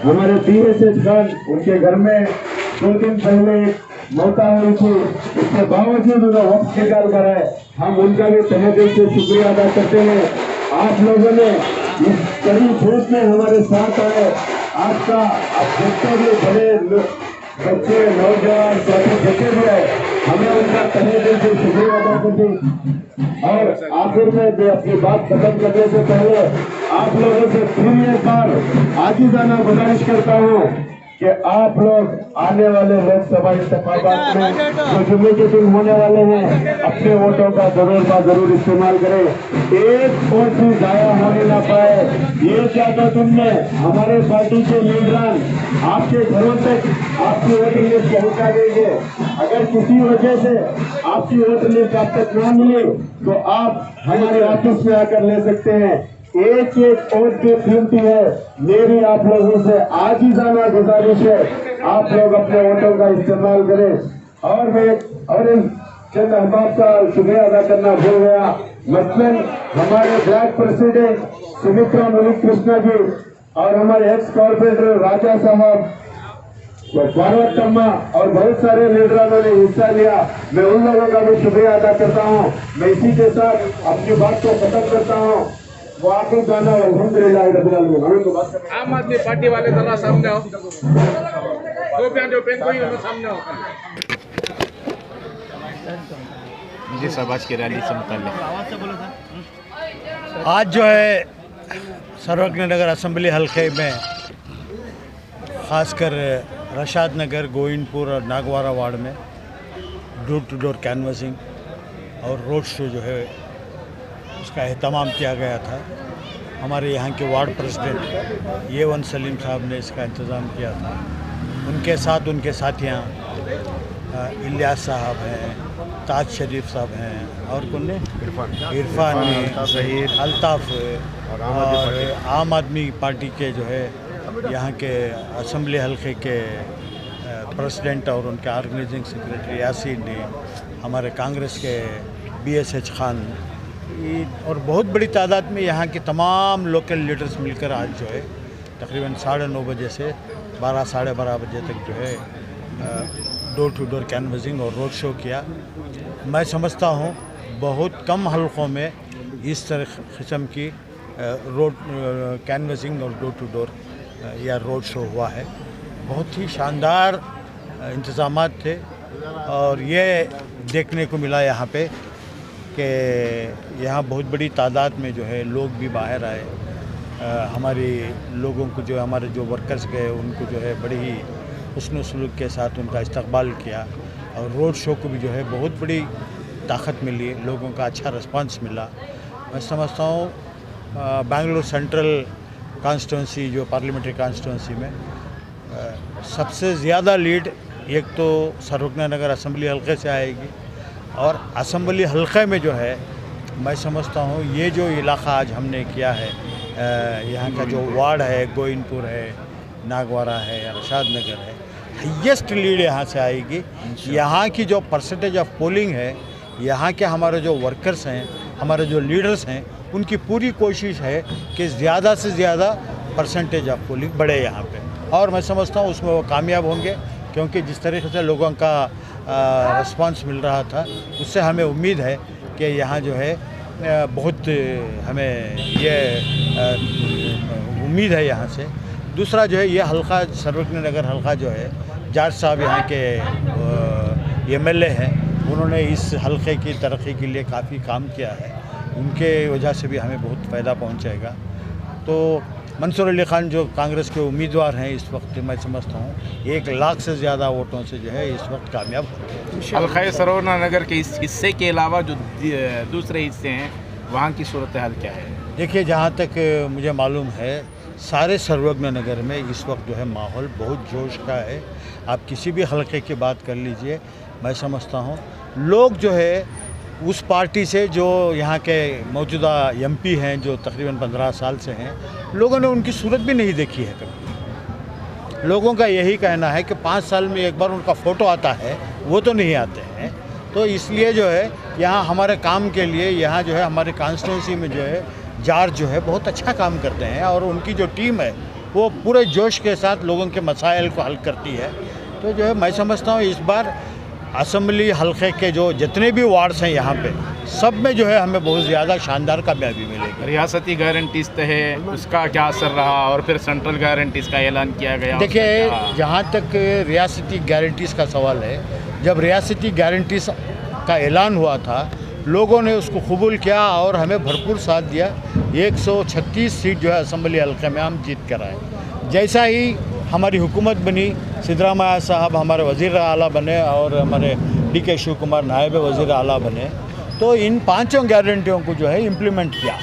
हमारे BSH खान, उनके घर में 2 दिन पहले मौत हुई थी, इसके बावजूद उन्हें वक्त निकाल कर है, हम उनका भी तहे दिल से शुक्रिया अदा करते हैं। आप लोगों ने इस कड़ी धूप में हमारे साथ आए, आपका आप जितने भी बड़े बच्चे, नौजवान, साथी जितने भी है, हमें उनका तहे दिल से शुक्रिया अदा करते हैं। और आखिर में मैं अपनी बात खत्म करने से पहले आप लोगों से फिर एक बार आजीजाना गुजारिश करता हूँ कि आप लोग आने वाले लोकसभा इंतखाबात में जो जुम्मे के दिन होने वाले हैं, अपने वोटों का जरूर इस्तेमाल करें। एक वोट भी जाया होने ना पाए, ये चाहता तुमने हमारे पार्टी के लीडरान आपके घरों तक आपकी वोटिंग लिस्ट पहुंचा देंगे। अगर किसी वजह से आपकी वोटिंग लिस्ट आप तक न मिली तो आप हमारे ऑफिस में आकर ले सकते हैं। एक वोट की कीमती है। मेरी आप लोगों से आजीजाना गुजारिश है, आप लोग अपने वोटों का इस्तेमाल करें। और मैं चंद अहबाब का शुक्रिया अदा करना भूल गया, मसलन हमारे ब्लॉक प्रेसिडेंट सुमित्रा मलिक कृष्णा जी और हमारे एक्स कॉर्पोरेटर राजा साहब, पार्वतम्मा और बहुत सारे लीडरों ने हिस्सा लिया। मैं उन लोगों का भी शुक्रिया अदा करता हूँ। मैं इसी के साथ अपनी बात को खत्म करता हूँ। वो आगे जाना अल्हम्दुलिल्लाह रब्बिल आलमीन। आम आदमी पार्टी वाले जरा सामने आओ, दो प्यार जो पेन कोई उन्हें सामने आओ। जी साहब, आज की रैली से मुताल्लिक आज जो है सर्वज्ञ नगर असेंबली हल्के में ख़ासकर रशाद नगर, गोविंदपुर और नागवारा वार्ड में डोर टू डोर कैनवसिंग और रोड शो जो है उसका एहतमाम किया गया था। हमारे यहाँ के वार्ड प्रेसिडेंट A1 सलीम साहब ने इसका इंतज़ाम किया था। उनके साथ उनके साथियाँ इलियास साहब हैं, ताज शरीफ साहब हैं और कौन ने इरफान ने, अल्ताफ़ और आम आदमी पार्टी के जो है यहाँ के असेंबली हल्के के प्रेसिडेंट और उनके ऑर्गेनाइजिंग सेक्रेटरी यासीन ने, हमारे कांग्रेस के BSH खान और बहुत बड़ी तादाद में यहाँ के तमाम लोकल लीडर्स मिलकर आज जो है तकरीबन 9:30 बजे से 12 साढ़े 12 बजे तक जो है डोर टू डोर कैनवसिंग और रोड शो किया। मैं समझता हूँ बहुत कम हल्कों में इस तरह किस्म की रोड कैनवसिंग और डोर टू डोर या रोड शो हुआ है। बहुत ही शानदार इंतज़ामात थे और ये देखने को मिला यहाँ पे कि यहाँ बहुत बड़ी तादाद में जो है लोग भी बाहर आए। हमारे लोगों को जो हमारे जो वर्कर्स गए उनको जो है बड़ी ही हुस्न सलूक के साथ उनका इस्तकबाल किया और रोड शो को भी जो है बहुत बड़ी ताकत मिली, लोगों का अच्छा रिस्पांस मिला। मैं समझता हूँ बेंगलुरु सेंट्रल कॉन्स्टिट्यूंसी जो पार्लियामेंट्री कॉन्स्टिट्यूंसी में सबसे ज़्यादा लीड एक तो सर्वज्ञ नगर असेंबली हल्के से आएगी और असेंबली हल्के में जो है मैं समझता हूँ ये जो इलाका आज हमने किया है, यहाँ का जो वार्ड है, गोविंदपुर है, नागवारा है, रशाद नगर है, हाईएस्ट लीड यहाँ से आएगी। यहाँ की जो परसेंटेज ऑफ पोलिंग है, यहाँ के हमारे जो वर्कर्स हैं, हमारे जो लीडर्स हैं, उनकी पूरी कोशिश है कि ज़्यादा से ज़्यादा परसेंटेज ऑफ पोलिंग बढ़े यहाँ पे और मैं समझता हूँ उसमें वो कामयाब होंगे क्योंकि जिस तरीके से लोगों का रिस्पांस मिल रहा था उससे हमें उम्मीद है कि यहाँ जो है बहुत हमें ये उम्मीद है यहाँ से। दूसरा जो है ये हल्का सर्वज्ञ नगर हल्का जो है जाट साहब यहाँ के MLA हैं, उन्होंने इस हल्के की तरक्की के लिए काफ़ी काम किया है, उनके वजह से भी हमें बहुत फ़ायदा पहुँचेगा। तो मंसूर अली खान जो कांग्रेस के उम्मीदवार हैं इस वक्त मैं समझता हूँ 1 लाख से ज़्यादा वोटों से जो है इस वक्त कामयाब होंगे। हल्का सर्वज्ञ नगर के इस हिस्से के अलावा जो दूसरे हिस्से हैं वहाँ की सूरत हाल क्या है? देखिए, जहाँ तक मुझे मालूम है सारे सर्वज्ञ नगर में इस वक्त जो है माहौल बहुत जोश का है। आप किसी भी हल्के की बात कर लीजिए, मैं समझता हूँ लोग जो है उस पार्टी से जो यहाँ के मौजूदा MP हैं जो तकरीबन 15 साल से हैं, लोगों ने उनकी सूरत भी नहीं देखी है कभी। लोगों का यही कहना है कि 5 साल में एक बार उनका फ़ोटो आता है, वो तो नहीं आते हैं। तो इसलिए जो है यहाँ हमारे काम के लिए यहाँ जो है हमारे कॉन्स्टिट्यूंसी में जो है जाट जो है बहुत अच्छा काम करते हैं और उनकी जो टीम है वो पूरे जोश के साथ लोगों के मसाइल को हल करती है। तो जो है मैं समझता हूँ इस बार असम्बली हल्के के जो जितने भी वार्ड्स हैं यहाँ पे सब में जो है हमें बहुत ज़्यादा शानदार कामयाबी मिलेगी। रियासती गारंटीज तो है, उसका क्या असर रहा और फिर सेंट्रल गारंटीज का ऐलान किया गया? देखिए, जहाँ तक रियासती गारंटीज़ का सवाल है, जब रियासती गारंटीज़ का ऐलान हुआ था लोगों ने उसको कबूल किया और हमें भरपूर साथ दिया। 136 सीट जो है असम्बली हल्के में हम जीत कर आए। जैसा ही हमारी हुकूमत बनी, सिद्धरामैया साहब हमारे वज़ीर आला बने और हमारे DK शिव कुमार नायब वज़ीर आला बने, तो इन 5 गारंटियों को जो है इम्प्लीमेंट किया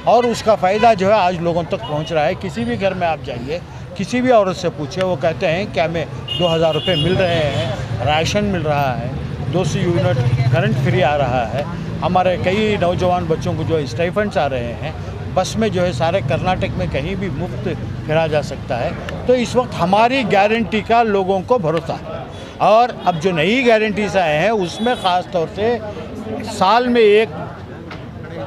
और उसका फ़ायदा जो है आज लोगों तक पहुंच रहा है। किसी भी घर में आप जाइए, किसी भी औरत से पूछे, वो कहते हैं कि हमें 2000 रुपये मिल रहे हैं, राशन मिल रहा है, 200 यूनिट करंट फ्री आ रहा है। हमारे कई नौजवान बच्चों को जो स्टाइपेंड्स आ रहे हैं, बस में जो है सारे कर्नाटक में कहीं भी मुफ्त फिरा जा सकता है। तो इस वक्त हमारी गारंटी का लोगों को भरोसा है। और अब जो नई गारंटीज आए हैं उसमें ख़ास तौर से साल में 1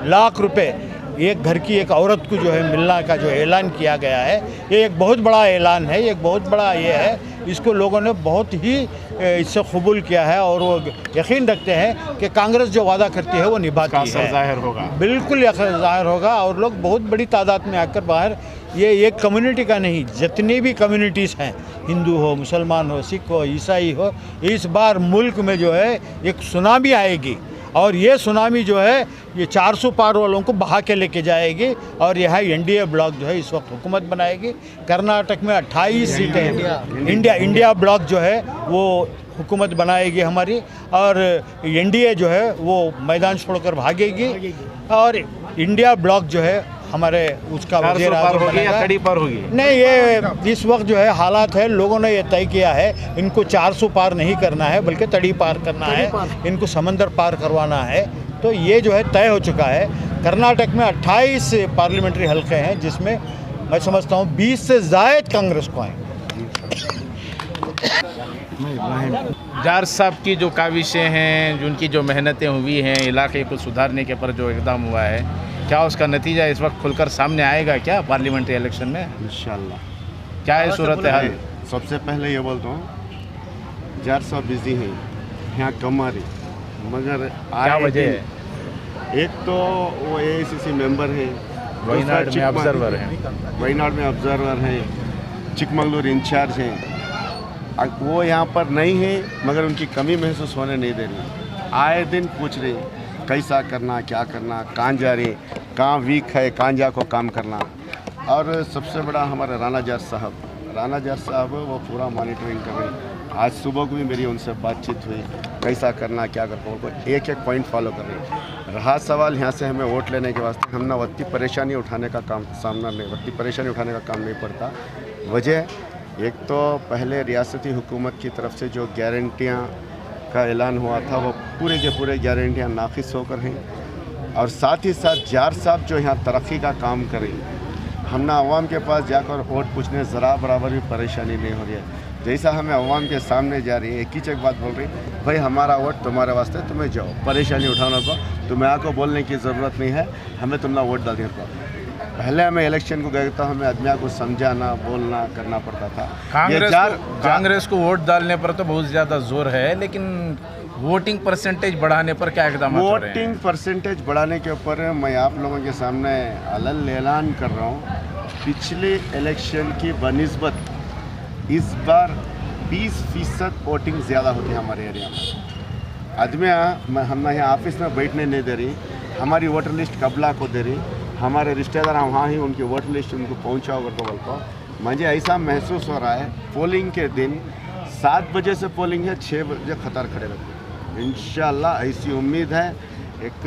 लाख रुपए एक घर की एक औरत को जो है मिलना का जो ऐलान किया गया है, ये एक बहुत बड़ा ऐलान है, एक बहुत बड़ा ये है। इसको लोगों ने बहुत ही इससे कबूल किया है और वो यकीन रखते हैं कि कांग्रेस जो वादा करती है वो निभाती है। जाहिर होगा, बिल्कुल जाहिर होगा और लोग बहुत बड़ी तादाद में आकर बाहर, ये एक कम्युनिटी का नहीं, जितनी भी कम्युनिटीज़ हैं, हिंदू हो, मुसलमान हो, सिख हो, ईसाई हो, इस बार मुल्क में जो है एक सुनामी आएगी और ये सुनामी जो है ये 400 पार वालों को बहा के लेके जाएगी और यह NDA ब्लॉक जो है इस वक्त हुकूमत बनाएगी। कर्नाटक में 28 सीटें इंडिया ब्लॉक जो है वो हुकूमत बनाएगी हमारी और NDA जो है वो मैदान छोड़कर भागेगी और इंडिया ब्लॉक जो है हमारे उसका वज़ीर आज़म बनेगा। तड़ी पार होगी? नहीं, ये इस वक्त जो है हालात है, लोगों ने ये तय किया है इनको 400 पार नहीं करना है बल्कि तड़ी पार करना है, इनको समंदर पार करवाना है। तो ये जो है तय हो चुका है। कर्नाटक में 28 पार्लियामेंट्री हल्के हैं जिसमें मैं समझता हूँ 20 से ज़ायद कांग्रेस को आएंगे। जार साहब की जो काविशें हैं, जिनकी जो मेहनतें हुई हैं इलाके को सुधारने के पर जो इक़दाम हुआ है, क्या उसका नतीजा इस वक्त खुलकर सामने आएगा क्या पार्लियामेंट्री इलेक्शन में? इंशाल्लाह। क्या है सूरत हाल? सबसे पहले ये बोलता हूँ, जार साहब बिजी हैं, यहाँ कम आ रही, मगर क्या वजह है? एक तो वो AICC मेंबर हैं, वायनाड में ऑब्जर्वर हैं, वायनाड में ऑब्जर्वर हैं, चिकमंगलूर इंचार्ज हैं। वो यहाँ पर नहीं है मगर उनकी कमी महसूस होने नहीं दे रही। आए दिन पूछ रही कैसा करना, क्या करना, कहाँ जा रही, कहाँ वीक है, कहाँ जाको काम करना। और सबसे बड़ा हमारा राणा जार साहब वो पूरा मॉनिटरिंग कर रहे हैं। आज सुबह को भी मेरी उनसे बातचीत हुई, कैसा करना, क्या करना, एक पॉइंट फॉलो कर रहे हैं। रहा सवाल यहाँ से हमें वोट लेने के वास्ते, हम ना वक्ती परेशानी उठाने का काम नहीं पड़ता। वजह एक तो पहले रियासती हुकूमत की तरफ से जो गारंटियाँ का ऐलान हुआ था वो पूरे के पूरे गारंटियाँ नाफिज होकर हैं और साथ ही साथ जार साहब जो यहाँ तरक्की का काम करें, हम ना अवाम के पास जाकर वोट पूछने ज़रा बराबर भी परेशानी नहीं हो रही है। जैसा हमें अवाम के सामने जा रही है, एक ही बात बोल रही, भाई हमारा वोट तुम्हारे वास्ते, तुम्हें जाओ, परेशानी उठाना को तुम्हें आको बोलने की ज़रूरत नहीं है, हमें तुम ना वोट डाल दिया। पहले हमें इलेक्शन को गए तो हमें आदमियों को समझाना, बोलना करना पड़ता था। कांग्रेस को वोट डालने पर तो बहुत ज़्यादा जोर है, लेकिन वोटिंग परसेंटेज बढ़ाने पर क्या इक़दाम हो रहे हैं? वोटिंग परसेंटेज बढ़ाने के ऊपर मैं आप लोगों के सामने अलग ऐलान कर रहा हूँ। पिछले इलेक्शन की बनिस्बत इस बार 20% वोटिंग ज़्यादा होती है हमारे एरिया में। आदमियाँ हम यहाँ ऑफिस में बैठने नहीं दे रही, हमारी वोटर लिस्ट कबला को दे रही, हमारे रिश्तेदार वहाँ ही उनकी वोटर लिस्ट उनको पहुँचाओ करके बोलता। मुझे ऐसा महसूस हो रहा है पोलिंग के दिन 7 बजे से पोलिंग है, 6 बजे कतार खड़े रहते हैं। इंशाल्लाह ऐसी उम्मीद है, एक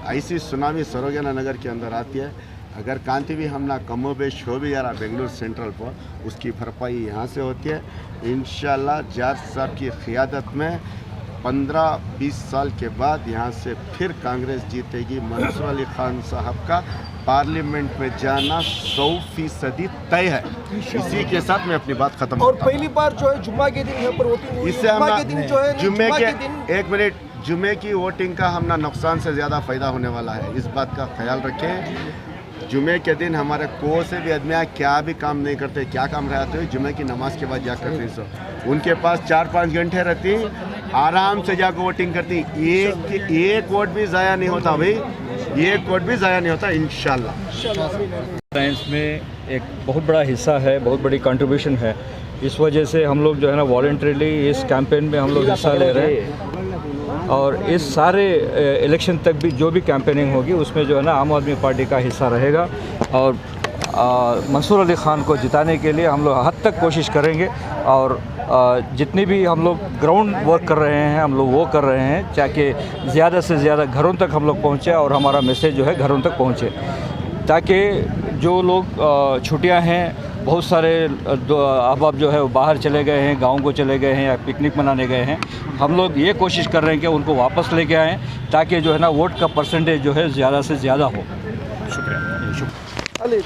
ऐसी सुनामी सरोजना नगर के अंदर आती है। अगर कांति भी हम ना कमो बेश हो भी जा रहा बेंगलुरु सेंट्रल पर, उसकी भरपाई यहाँ से होती है इंशाल्लाह। जार साहब की क़ियादत में 15-20 साल के बाद यहाँ से फिर कांग्रेस जीतेगी। मंसूर अली खान साहब का पार्लियामेंट में जाना 100% तय है। इसी के साथ मैं अपनी बात खत्म और पहली बार जो है जुम्मा के दिन यहाँ पर वोटिंग हुई। इससे हम जुम्मे के दिन एक मिनट, जुम्मे की वोटिंग का हम ना नुकसान से ज़्यादा फ़ायदा होने वाला है, इस बात का ख्याल रखें। जुमे के दिन हमारे को से भी आदमी क्या भी काम नहीं करते, क्या काम रहते हो जुमे की नमाज के बाद जा करते सो उनके पास 4-5 घंटे रहती, आराम से जाकर वोटिंग करती। एक वोट भी ज़ाया नहीं होता भाई, एक वोट भी ज़ाया नहीं होता इंशाल्लाह। साइंस में एक बहुत बड़ा हिस्सा है, बहुत बड़ी कंट्रीब्यूशन है। इस वजह से हम लोग जो है ना वॉलंटरीली इस कैंपेन में हम लोग हिस्सा ले रहे हैं और इस सारे इलेक्शन तक भी जो भी कैंपेनिंग होगी उसमें जो है ना आम आदमी पार्टी का हिस्सा रहेगा और मंसूर अली ख़ान को जिताने के लिए हम लोग हद तक कोशिश करेंगे और जितनी भी हम लोग ग्राउंड वर्क कर रहे हैं हम लोग वो कर रहे हैं ताकि ज़्यादा से ज़्यादा घरों तक हम लोग पहुँचे और हमारा मैसेज जो है घरों तक पहुँचे, ताकि जो लोग छुट्टियां हैं बहुत सारे अहबाब जो है वो बाहर चले गए हैं, गाँव को चले गए हैं या पिकनिक मनाने गए हैं, हम लोग ये कोशिश कर रहे हैं कि उनको वापस लेके आएँ ताकि जो है ना वोट का परसेंटेज जो है ज़्यादा से ज़्यादा हो। शुक्रिया। अली